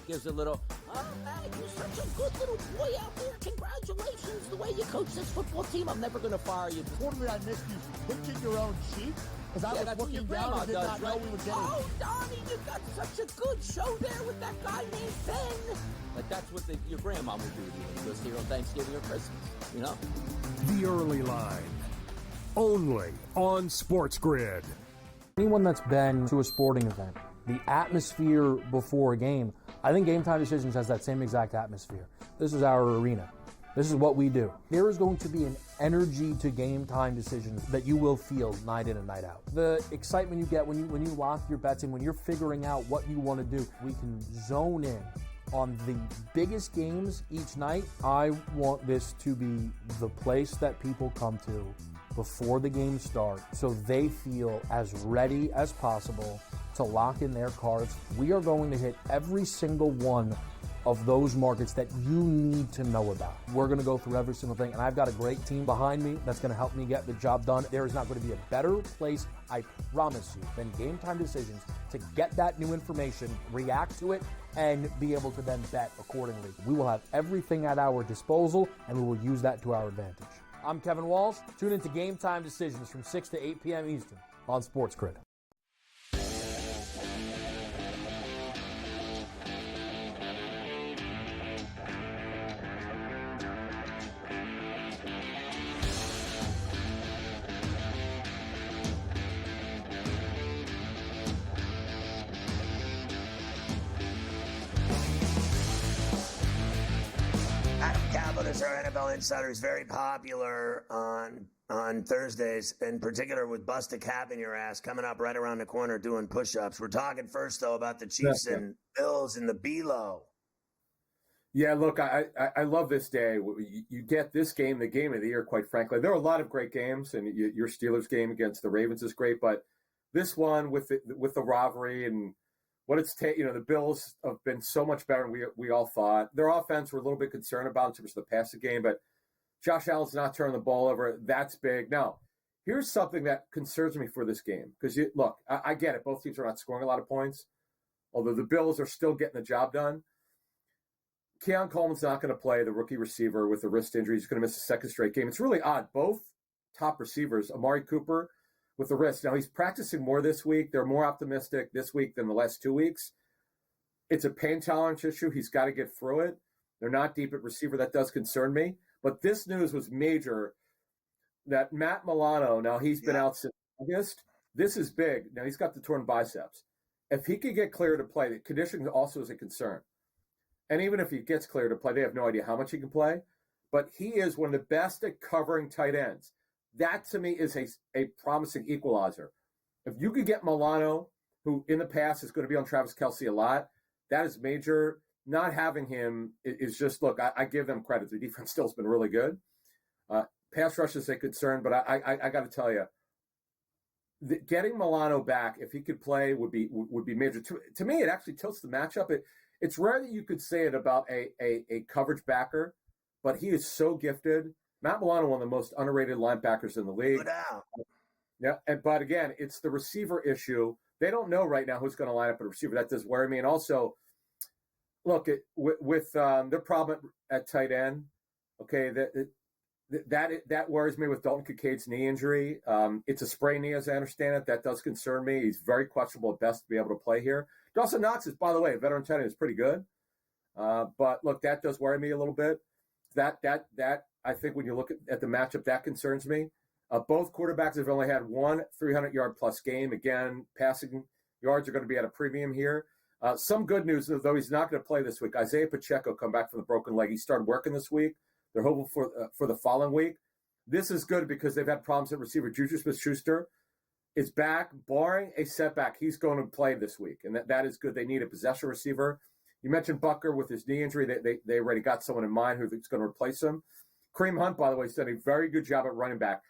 gives a little, oh, man, you're such a good little boy out there. Congratulations, the way you coach this football team. I'm never going to fire you. Told me I missed you pinching your own cheek because I was looking down and did not know we were getting. Oh, Donnie, you got such a good show there with that guy named Ben. Like, that's what your grandma would do to you when you was here on Thanksgiving or Christmas, The Early Line, only on SportsGrid. Anyone that's been to a sporting event, the atmosphere before a game, I think Game Time Decisions has that same exact atmosphere. This is our arena. This is what we do. There is going to be an energy to Game Time Decisions that you will feel night in and night out. The excitement you get when you lock your bets in, when you're figuring out what you want to do, we can zone in on the biggest games each night. I want this to be the place that people come to before the games start so they feel as ready as possible to lock in their cards. We are going to hit every single one of those markets that you need to know about. We're going to go through every single thing, and I've got a great team behind me that's going to help me get the job done. There is not going to be a better place, I promise you, than Game Time Decisions to get that new information, react to it, and be able to then bet accordingly. We will have everything at our disposal, and we will use that to our advantage. I'm Kevin Walsh. Tune into Game Time Decisions from 6 to 8 p.m. Eastern on SportsGrid. Our NFL Insider is very popular on Thursdays, in particular with Bust a Cap in Your Ass coming up right around the corner doing push-ups. We're talking first, though, about the Chiefs and Bills in the B-Low. Yeah, look, I love this day. You get this game, the game of the year, quite frankly. There are a lot of great games, and your Steelers game against the Ravens is great, but this one with the rivalry and what it's the Bills have been so much better than we all thought. Their offense we're a little bit concerned about in terms of the passing game, but Josh Allen's not turning the ball over. That's big. Now, here's something that concerns me for this game. Because, look, I get it. Both teams are not scoring a lot of points, although the Bills are still getting the job done. Keon Coleman's not going to play, the rookie receiver with a wrist injury. He's going to miss a second straight game. It's really odd. Both top receivers, Amari Cooper with the wrist. Now, he's practicing more this week. They're more optimistic this week than the last 2 weeks. It's a pain tolerance issue. He's got to get through it. They're not deep at receiver. That does concern me. But this news was major that Matt Milano, now he's been out since August. This is big. Now, he's got the torn biceps. If he could get clear to play, the conditioning also is a concern. And even if he gets clear to play, they have no idea how much he can play. But he is one of the best at covering tight ends. That, to me, is a promising equalizer. If you could get Milano, who in the past is going to be on Travis Kelce a lot, that is major. Not having him is just, look, I give them credit. The defense still has been really good. Pass rush is a concern, but I got to tell you, getting Milano back, if he could play, would be major. To me, it actually tilts the matchup. It's rare that you could say it about a coverage backer, but he is so gifted. Matt Milano, one of the most underrated linebackers in the league. No doubt. Yeah, but again, it's the receiver issue. They don't know right now who's going to line up a receiver. That does worry me. And also, look, with their problem at tight end, okay, that worries me with Dalton Kincaid's knee injury. It's a sprained knee, as I understand it. That does concern me. He's very questionable at best to be able to play here. Dawson Knox is, by the way, a veteran tight end, is pretty good. But look, that does worry me a little bit. That I think when you look at the matchup, that concerns me. Both quarterbacks have only had one 300-yard-plus game. Again, passing yards are going to be at a premium here. Some good news, though he's not going to play this week. Isaiah Pacheco come back from the broken leg. He started working this week. They're hoping for the following week. This is good because they've had problems at receiver. Juju Smith-Schuster is back, barring a setback. He's going to play this week, and that is good. They need a possession receiver. You mentioned Butker with his knee injury. They already got someone in mind who's going to replace him. Kareem Hunt, by the way, has done a very good job at running back.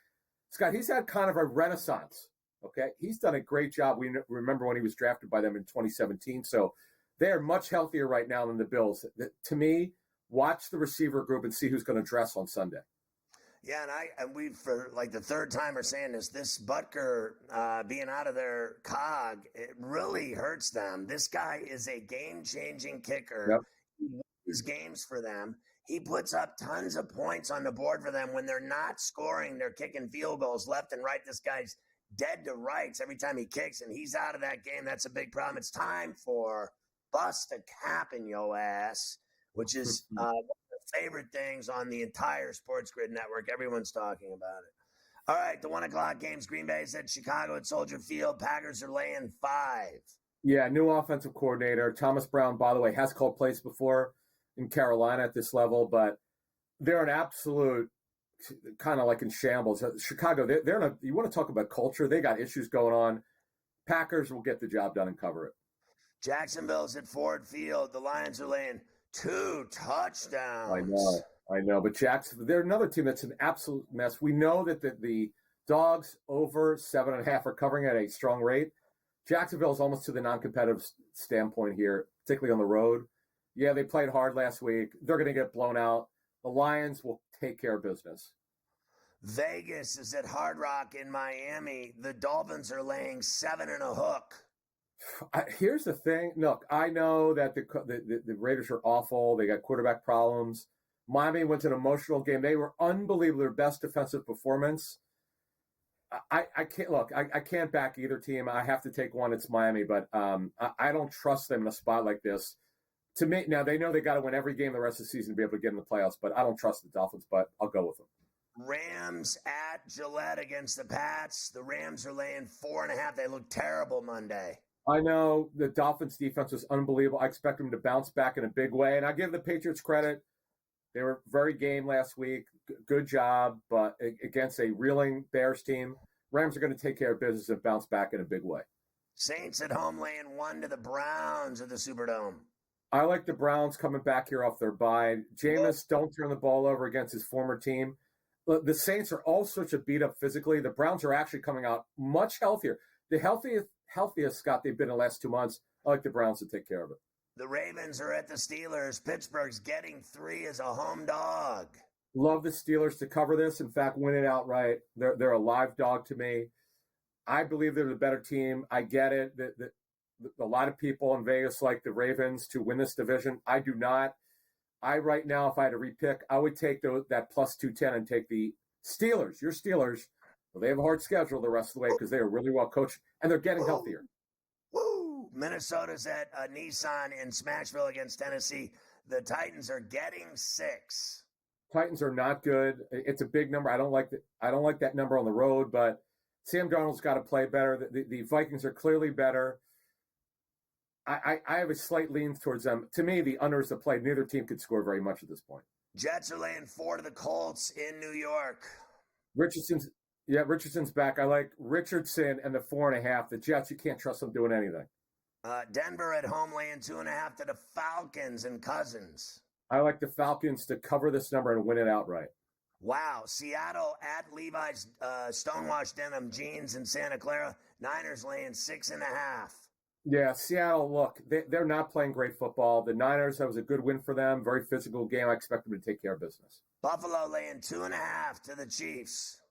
Scott, he's had kind of a renaissance, okay? He's done a great job. We remember when he was drafted by them in 2017. So they are much healthier right now than the Bills. To me, watch the receiver group and see who's going to dress on Sunday. Yeah, and we for like the third time are saying this Butker being out of their cog, it really hurts them. This guy is a game-changing kicker. Yep. He wins games for them. He puts up tons of points on the board for them when they're not scoring. They're kicking field goals left and right. This guy's dead to rights every time he kicks, and he's out of that game. That's a big problem. It's time for bust a cap in your ass, which is one of the favorite things on the entire SportsGrid network. Everyone's talking about it. All right, the 1 o'clock games. Green Bay is at Chicago at Soldier Field. Packers are laying 5. Yeah, new offensive coordinator. Thomas Brown, by the way, has called plays before in Carolina at this level, but they're an absolute kind of like in shambles. Chicago, they're in a, you want to talk about culture? They got issues going on. Packers will get the job done and cover it. Jacksonville's at Ford Field. The Lions are laying 2 touchdowns. I know. But Jacksonville, they're another team that's an absolute mess. We know that the dogs over 7.5 are covering at a strong rate. Jacksonville is almost to the non-competitive standpoint here, particularly on the road. Yeah, they played hard last week. They're going to get blown out. The Lions will take care of business. Vegas is at Hard Rock in Miami. The Dolphins are laying 7 and a hook. Here's the thing. Look, I know that the Raiders are awful. They got quarterback problems. Miami went to an emotional game. They were unbelievable. Their best defensive performance. I can't look. I can't back either team. I have to take one. It's Miami, but I don't trust them in a spot like this. To me, now they know they got to win every game the rest of the season to be able to get in the playoffs. But I don't trust the Dolphins. But I'll go with them. Rams at Gillette against the Pats. The Rams are laying 4.5. They look terrible Monday. I know the Dolphins' defense was unbelievable. I expect them to bounce back in a big way, and I give the Patriots credit. They were very game last week. Good job, but against a reeling Bears team, Rams are going to take care of business and bounce back in a big way. Saints at home laying 1 to the Browns at the Superdome. I like the Browns coming back here off their bye. Jameis, don't turn the ball over against his former team. The Saints are all sorts of beat up physically. The Browns are actually coming out much healthier. The healthiest, Scott, they've been in the last 2 months. I like the Browns to take care of it. The Ravens are at the Steelers. Pittsburgh's getting 3 as a home dog. Love the Steelers to cover this. In fact, win it outright. They're a live dog to me. I believe they're the better team. I get it. A lot of people in Vegas like the Ravens to win this division. I do not. Right now, if I had to repick, I would take that plus 210 and take the Steelers. Your Steelers. Well, they have a hard schedule the rest of the way because they are really well coached, and they're getting healthier. Woo! Minnesota's at Nissan in Smashville against Tennessee. The Titans are getting 6. Titans are not good. It's a big number. I don't like that number on the road, but Sam Darnold's got to play better. The Vikings are clearly better. I have a slight lean towards them. To me, the under is the play. Neither team could score very much at this point. Jets are laying 4 to the Colts in New York. Richardson's back. I like Richardson and the 4.5. The Jets, you can't trust them doing anything. Denver at home laying 2.5 to the Falcons and Cousins. I like the Falcons to cover this number and win it outright. Wow. Seattle at Levi's Stonewashed Denim Jeans in Santa Clara. Niners laying 6.5. Yeah, Seattle, look, they're not playing great football. The Niners, that was a good win for them. Very physical game. I expect them to take care of business. Buffalo laying 2.5 to the Chiefs.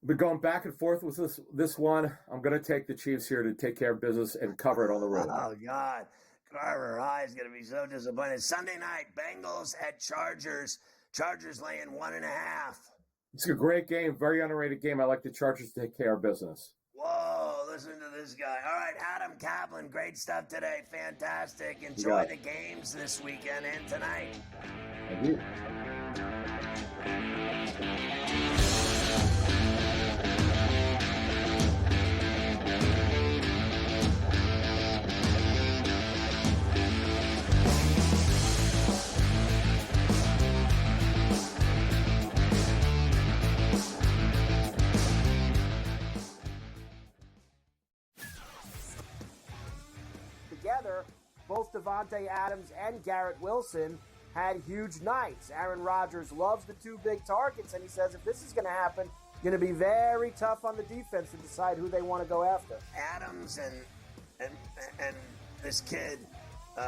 We're going back and forth with this one. I'm going to take the Chiefs here to take care of business and cover it on the road. Oh, God. Carver High is going to be so disappointed. Sunday night, Bengals at Chargers. Chargers laying 1.5. It's a great game. Very underrated game. I like the Chargers to take care of business. Whoa, listen to this guy. All right, Adam Kaplan, great stuff today. Fantastic. Enjoy the games this weekend and tonight. Thank you. Together, both Devontae Adams and Garrett Wilson had huge nights. Aaron Rodgers loves the 2 big targets, and he says if this is going to happen, it's going to be very tough on the defense to decide who they want to go after. Adams and this kid,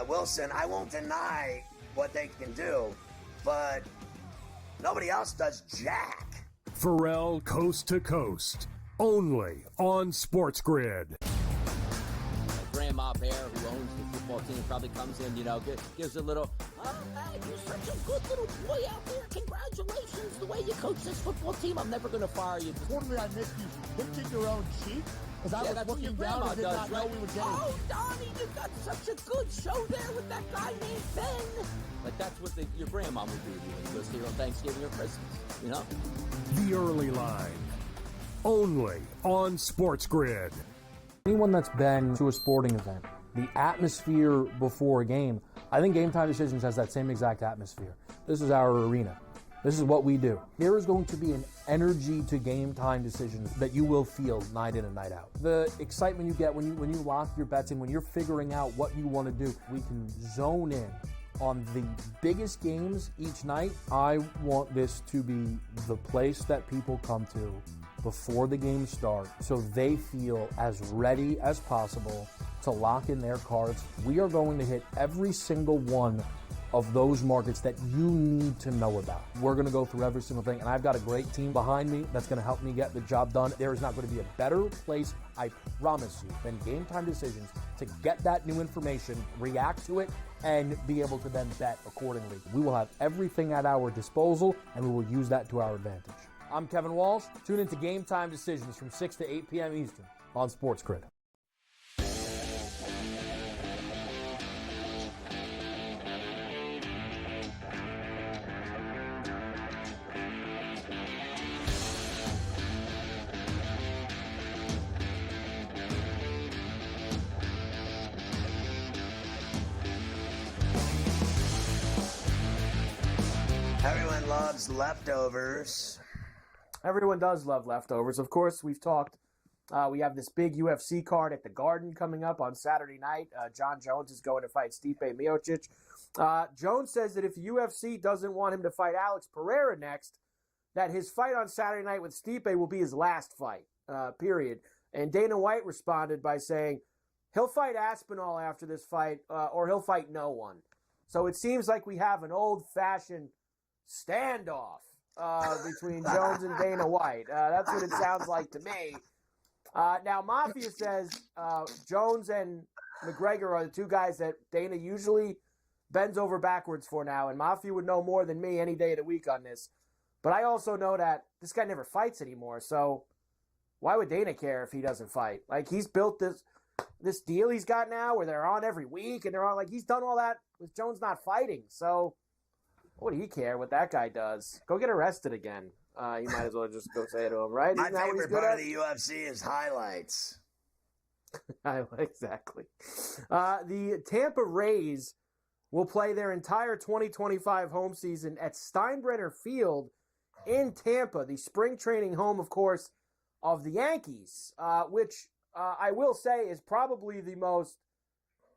Wilson, I won't deny what they can do, but nobody else does jack. Ferrall Coast to Coast, only on SportsGrid. Grandma Bear, who owns the football team, probably comes in, gives a little, oh, man, you're such a good little boy out there. Congratulations, the way you coach this football team. I'm never going to fire you. Quarterly, I missed you pinching your own cheek. As I was looking down and did not know we were getting. Oh, Donnie, you got such a good show there with that guy named Ben. Like, that's what your grandma would do to you when you was here on Thanksgiving or Christmas, The Early Line, only on SportsGrid. Anyone that's been to a sporting event, the atmosphere before a game, I think Game Time Decisions has that same exact atmosphere. This is our arena. This is what we do. There is going to be an energy to Game Time Decisions that you will feel night in and night out. The excitement you get when you lock your bets in, when you're figuring out what you want to do, we can zone in on the biggest games each night. I want this to be the place that people come to before the games start so they feel as ready as possible to lock in their cards. We are going to hit every single one of those markets that you need to know about. We're going to go through every single thing, and I've got a great team behind me that's going to help me get the job done. There is not going to be a better place, I promise you, than Game Time Decisions to get that new information, react to it, and be able to then bet accordingly. We will have everything at our disposal, and we will use that to our advantage. I'm Kevin Walsh. Tune into Game Time Decisions from 6 to 8 p.m. Eastern on SportsGrid. Everyone loves leftovers. Everyone does love leftovers. Of course, we've talked. We have this big UFC card at the Garden coming up on Saturday night. John Jones is going to fight Stipe Miocic. Jones says that if UFC doesn't want him to fight Alex Pereira next, that his fight on Saturday night with Stipe will be his last fight, period. And Dana White responded by saying he'll fight Aspinall after this fight, or he'll fight no one. So it seems like we have an old-fashioned standoff between Jones and Dana White. That's what it sounds like to me. Now, Mafia says Jones and McGregor are the two guys that Dana usually bends over backwards for now, and Mafia would know more than me any day of the week on this. But I also know that this guy never fights anymore, so why would Dana care if he doesn't fight? Like, he's built this deal he's got now where they're on every week, and they're on, like, he's done all that with Jones not fighting, so what do he care what that guy does? Go get arrested again. You might as well just go say it to him, right? My favorite part of the UFC is highlights. Exactly. The Tampa Rays will play their entire 2025 home season at Steinbrenner Field in Tampa, the spring training home, of course, of the Yankees, which I will say is probably the most,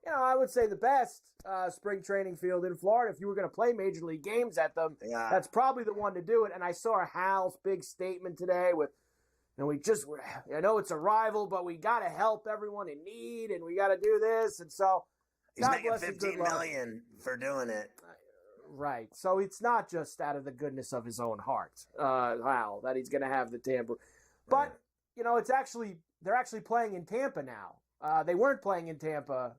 I would say the best spring training field in Florida. If you were going to play Major League games at them, that's probably the one to do it. And I saw Hal's big statement today with, I know it's a rival, but we got to help everyone in need, and we got to do this. And so he's making $15 million for doing it. Right. So it's not just out of the goodness of his own heart, Hal, that he's going to have the Tampa. But, they're actually playing in Tampa now. They weren't playing in Tampa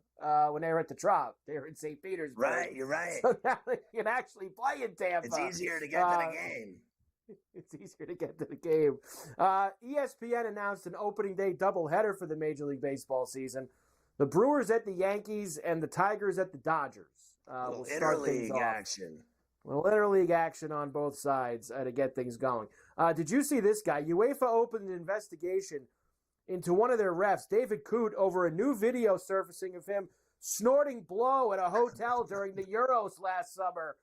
when they were at the Trop. They were in St. Petersburg. Right, you're right. So now they can actually play in Tampa. It's easier to get to the game. It's easier to get to the game. ESPN announced an opening day doubleheader for the Major League Baseball season. The Brewers at the Yankees and the Tigers at the Dodgers. Will start things off. Action. Well, interleague action on both sides to get things going. Did you see this guy? UEFA opened an investigation into one of their refs, David Coote, over a new video surfacing of him snorting blow at a hotel during the Euros last summer.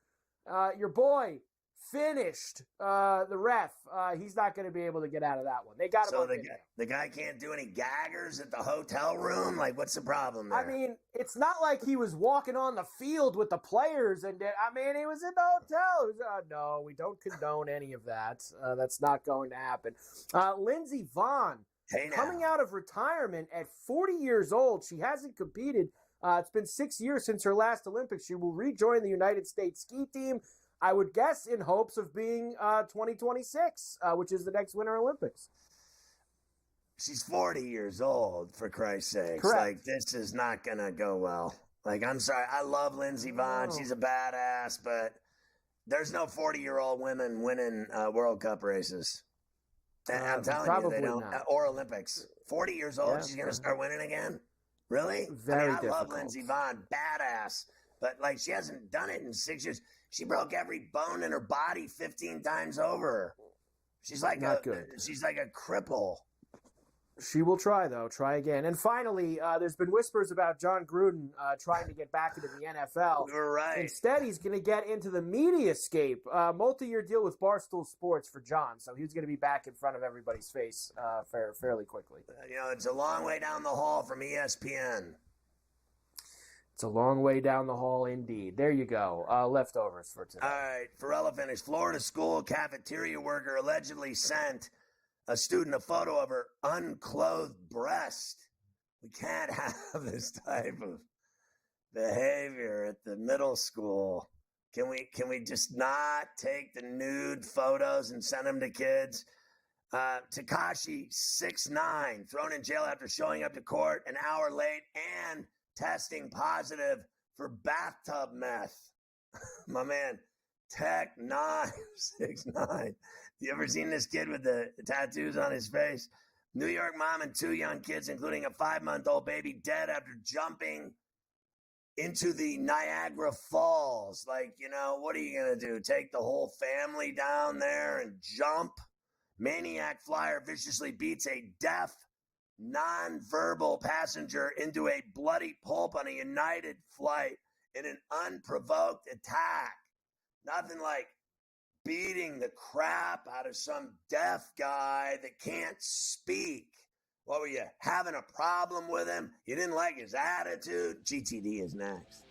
Your boy finished the ref. He's not going to be able to get out of that one. They got him. So the guy can't do any gaggers at the hotel room? Like, what's the problem there? I mean, it's not like he was walking on the field with the players. He was in the hotel. No, we don't condone any of that. That's not going to happen. Lindsey Vonn, coming out of retirement at 40 years old, she hasn't competed It's been 6 years since her last Olympics. She will rejoin the United States ski team, I would guess, in hopes of being 2026, which is the next Winter Olympics. She's 40 years old, for Christ's sakes. Correct. Like, this is not going to go well. Like, I'm sorry. I love Lindsey Vonn. She's a badass, but there's no 40-year-old women winning World Cup races. I'm telling you, they don't. Not. Or Olympics. 40 years old, she's going to start winning again? Really? I love Lindsey Vonn. Badass. But, like, she hasn't done it in 6 years. She broke every bone in her body 15 times over. She's like she's like a cripple. She will try, though. Try again. And finally, there's been whispers about John Gruden trying to get back into the NFL. You're right. Instead, he's going to get into the mediascape. Multi-year deal with Barstool Sports for John. So he's going to be back in front of everybody's face fairly quickly. You know, it's a long way down the hall from ESPN. It's a long way down the hall indeed. There you go. Leftovers for today. All right. Ferrall finished. Florida school cafeteria worker allegedly sent a student a photo of her unclothed breast. We can't have this type of behavior at the middle school. Can we just not take the nude photos and send them to kids? Tekashi, 6'9", thrown in jail after showing up to court an hour late and testing positive for bathtub meth. My man, Tech 9, 6'9". You ever seen this kid with the tattoos on his face? New York mom and 2 young kids, including a 5-month-old baby, dead after jumping into the Niagara Falls. Like, you know, what are you going to do? Take the whole family down there and jump? Maniac flyer viciously beats a deaf, non-verbal passenger into a bloody pulp on a United flight in an unprovoked attack. Nothing like beating the crap out of some deaf guy that can't speak. What were you, having a problem with him? You didn't like his attitude? GTD is next.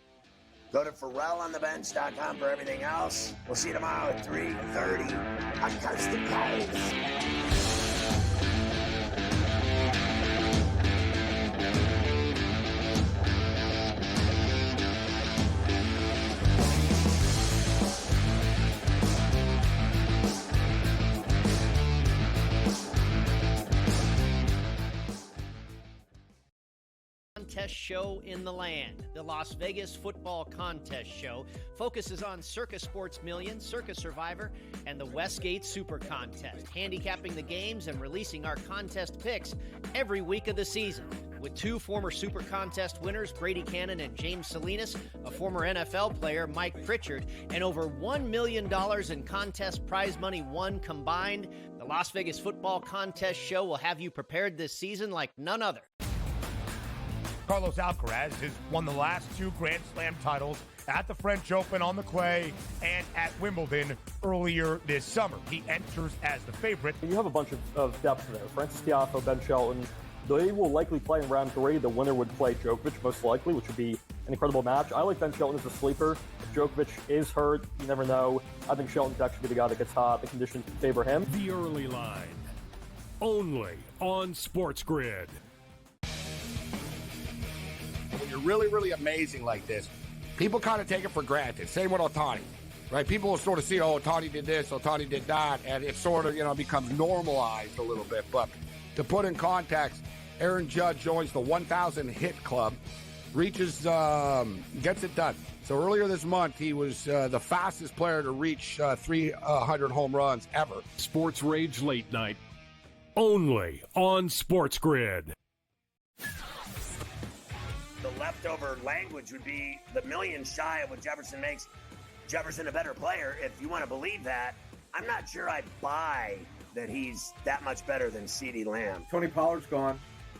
Go to FerrallOnTheBench.com for everything else. We'll see you tomorrow at 3:30 on Coast to Coast. Contest show in the land. The Las Vegas Football Contest Show focuses on Circus Sports Million, Circus Survivor, and the Westgate Super Contest, handicapping the games and releasing our contest picks every week of the season. With 2 former Super Contest winners, Brady Cannon and James Salinas, a former NFL player, Mike Pritchard, and over $1 million in contest prize money won combined, the Las Vegas Football Contest Show will have you prepared this season like none other. Carlos Alcaraz has won the last 2 Grand Slam titles at the French Open on the clay and at Wimbledon earlier this summer. He enters as the favorite. You have a bunch of depth there. Francis Tiafoe, Ben Shelton, they will likely play in round 3. The winner would play Djokovic most likely, which would be an incredible match. I like Ben Shelton as a sleeper. If Djokovic is hurt, you never know. I think Shelton could actually be the guy that gets hot. The conditions favor him. The Early Line, only on SportsGrid. When you're really, really amazing like this, people kind of take it for granted. Same with Ohtani, right? People will sort of see, oh, Ohtani did this, Ohtani did that, and it sort of, becomes normalized a little bit. But to put in context, Aaron Judge joins the 1,000 hit club, reaches, gets it done. So earlier this month, he was the fastest player to reach 300 home runs ever. Sports Rage Late Night, only on SportsGrid. The leftover language would be the million shy of what Jefferson makes Jefferson a better player. If you want to believe that, I'm not sure I buy that he's that much better than CeeDee Lamb. Tony Pollard's gone.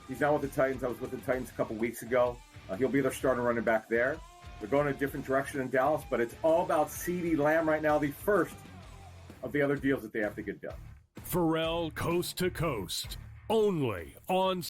He's now with the Titans. I was with the Titans a couple weeks ago. He'll be their starting running back there. They're going a different direction in Dallas, but it's all about CeeDee Lamb right now, the first of the other deals that they have to get done. Ferrall Coast to Coast, only on